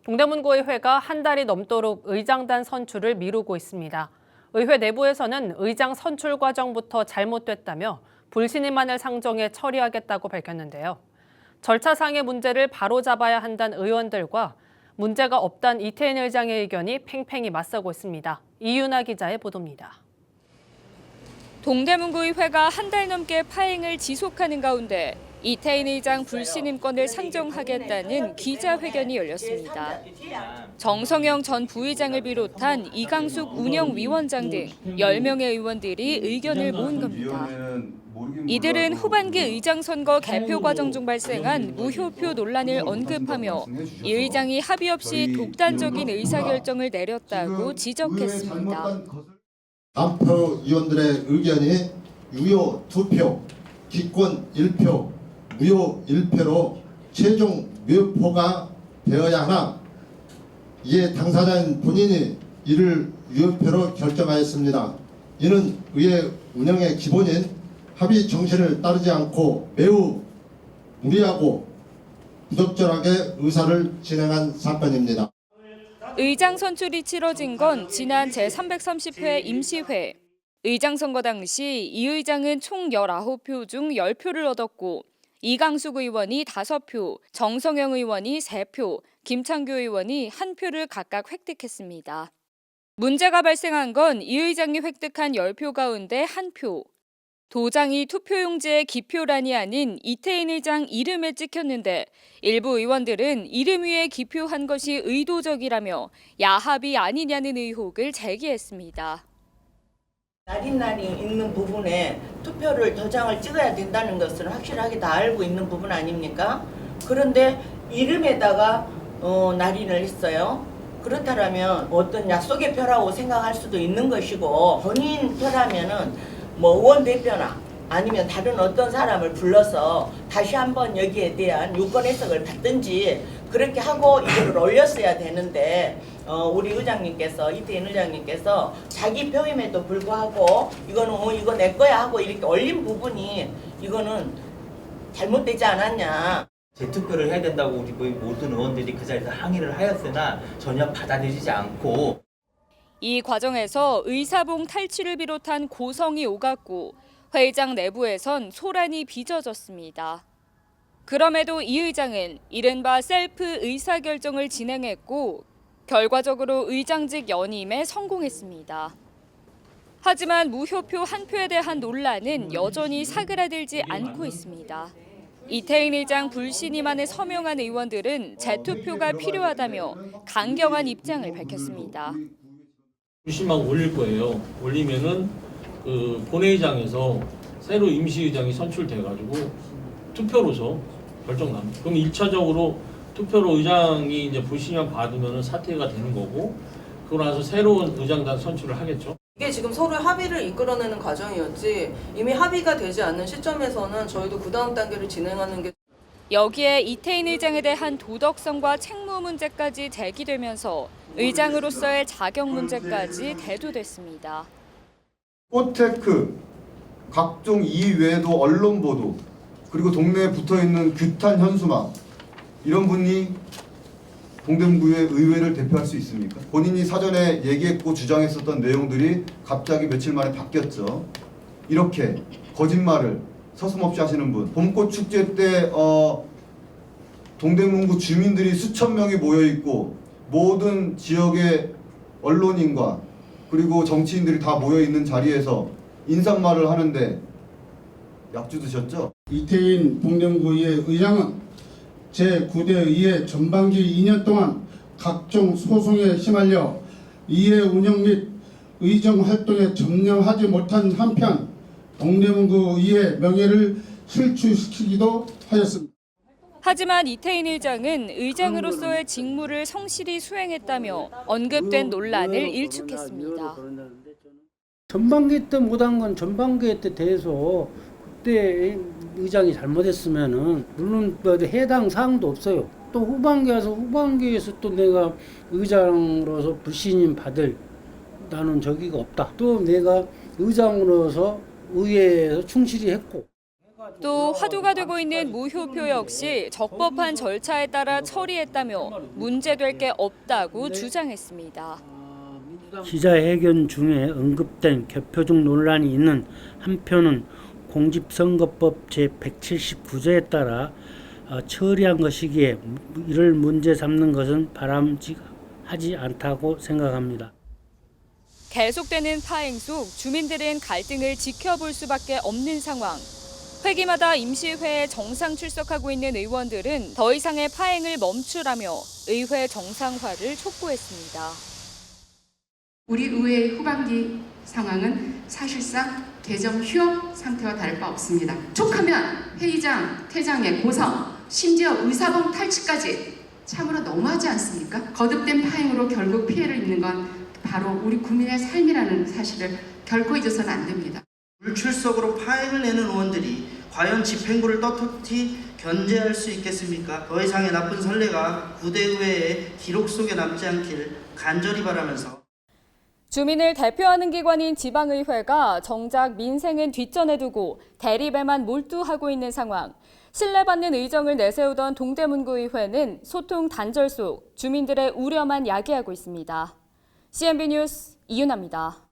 동대문구의회가 한 달이 넘도록 의장단 선출을 미루고 있습니다. 의회 내부에서는 의장 선출 과정부터 잘못됐다며 불신임안을 상정해 처리하겠다고 밝혔는데요. 절차상의 문제를 바로잡아야 한다는 의원들과 문제가 없다는 이태인 의장의 의견이 팽팽히 맞서고 있습니다. 이윤아 기자의 보도입니다. 동대문구의회가 한 달 넘게 파행을 지속하는 가운데 이태인 의장 불신임권을 상정하겠다는 기자회견이 열렸습니다. 정성영 전 부의장을 비롯한 이강숙 운영위원장 등 10명의 의원들이 의견을 모은 겁니다. 이들은 후반기 의장 선거 개표 과정 중 발생한 무효표 논란을 언급하며 이 의장이 합의 없이 독단적인 의사결정을 내렸다고 지적했습니다. 안표 위원들의 의견이 유효 2표, 기권 1표, 무효 1표로 최종 무효표가 되어야 하나 이에 당사자인 본인이 이를 유효표로 결정하였습니다. 이는 의회 운영의 기본인 합의 정신을 따르지 않고 매우 무리하고 부적절하게 의사를 진행한 사건입니다. 의장 선출이 치러진 건 지난 제330회 임시회. 의장 선거 당시 이 의장은 총 19표 중 10표를 얻었고 이강숙 의원이 5표, 정성영 의원이 3표, 김창규 의원이 1표를 각각 획득했습니다. 문제가 발생한 건 이 의장이 획득한 10표 가운데 1표. 도장이 투표용지의 기표란이 아닌 이태인 의장 이름에 찍혔는데 일부 의원들은 이름 위에 기표한 것이 의도적이라며 야합이 아니냐는 의혹을 제기했습니다. 날인날이 있는 부분에 투표를 도장을 찍어야 된다는 것을 확실하게 다 알고 있는 부분 아닙니까? 그런데 이름에다가 날인을 했어요. 그렇다면 어떤 약속의 표라고 생각할 수도 있는 것이고 본인 표라면은 뭐 의원 대표나 아니면 다른 어떤 사람을 불러서 다시 한번 여기에 대한 유권 해석을 받든지 그렇게 하고 이거를 올렸어야 되는데 우리 의장님께서 이태인 의장님께서 자기 표임에도 불구하고 이거는 이거 내 거야 하고 이렇게 올린 부분이 이거는 잘못되지 않았냐. 재투표를 해야 된다고 우리 모든 의원들이 그 자리에서 항의를 하였으나 전혀 받아들이지 않고 이 과정에서 의사봉 탈취를 비롯한 고성이 오갔고 회의장 내부에선 소란이 빚어졌습니다. 그럼에도 이 의장은 이른바 셀프 의사결정을 진행했고 결과적으로 의장직 연임에 성공했습니다. 하지만 무효표 1표에 대한 논란은 여전히 사그라들지 않고 있습니다. 이태인 의장 불신임안에 서명한 의원들은 재투표가 필요하다며 강경한 입장을 밝혔습니다. 불신임안 올릴 거예요. 올리면은 본회의장에서 새로 임시의장이 선출돼가지고 투표로서 결정납니다. 그럼 1차적으로 투표로 의장이 이제 불신임안 받으면 사퇴가 되는 거고, 그러고 나서 새로운 의장단 선출을 하겠죠. 이게 지금 서로의 합의를 이끌어내는 과정이었지 이미 합의가 되지 않는 시점에서는 저희도 그 다음 단계를 진행하는 게 여기에 이태인 의장에 대한 도덕성과 책무 문제까지 제기되면서 의장으로서의 자격 문제까지 대두됐습니다. 꽃테크, 각종 이외에도 언론 보도, 그리고 동네에 붙어있는 규탄 현수막 이런 분이 동대문구의 의회를 대표할 수 있습니까? 본인이 사전에 얘기했고 주장했었던 내용들이 갑자기 며칠 만에 바뀌었죠. 이렇게 거짓말을 서슴없이 하시는 분. 봄꽃 축제 때 동대문구 주민들이 수천 명이 모여 있고 모든 지역의 언론인과 그리고 정치인들이 다 모여 있는 자리에서 인사말을 하는데 약주 드셨죠? 이태인 동대문구의 의장은 제9대 의회 전반기 2년 동안 각종 소송에 휘말려 의회 운영 및 의정 활동에 점령하지 못한 한편 동대문구 의회 명예를 실추시키기도 하였습니다. 하지만 이태인 의장은 의장으로서의 직무를 성실히 수행했다며 언급된 논란을 일축했습니다. 전반기 때 못한 건 전반기 때 대해서 그때 의장이 잘못했으면은 물론 해당 사항도 없어요. 또 후반기에서 또 내가 의장으로서 불신임 받을 나는 저기가 없다. 또 내가 의장으로서 의회에서 충실히 했고 또 화두가 되고 있는 무효표 역시 적법한 절차에 따라 처리했다며 문제될 게 없다고 주장했습니다. 기자회견 중에 언급된 개표중 논란이 있는 한 표는 공직선거법 제179조에 따라 처리한 것이기에 이를 문제 삼는 것은 바람직하지 않다고 생각합니다. 계속되는 파행 속 주민들은 갈등을 지켜볼 수밖에 없는 상황. 회기마다 임시회에 정상 출석하고 있는 의원들은 더 이상의 파행을 멈추라며 의회 정상화를 촉구했습니다. 우리 의회의 후반기 상황은 사실상 개정 휴업 상태와 다를 바 없습니다. 촉하면 회의장, 퇴장에 고성, 심지어 의사봉 탈취까지 참으로 너무하지 않습니까? 거듭된 파행으로 결국 피해를 입는 건 바로 우리 국민의 삶이라는 사실을 결코 잊어서는 안 됩니다. 불출석으로 파행을 내는 의원들이 과연 집행부를 떳떳이 견제할 수 있겠습니까? 더 이상의 나쁜 선례가 구대의회의 기록 속에 남지 않길 간절히 바라면서 주민을 대표하는 기관인 지방의회가 정작 민생은 뒷전에 두고 대립에만 몰두하고 있는 상황. 신뢰받는 의정을 내세우던 동대문구의회는 소통 단절 속 주민들의 우려만 야기하고 있습니다. CNB 뉴스 이윤아입니다.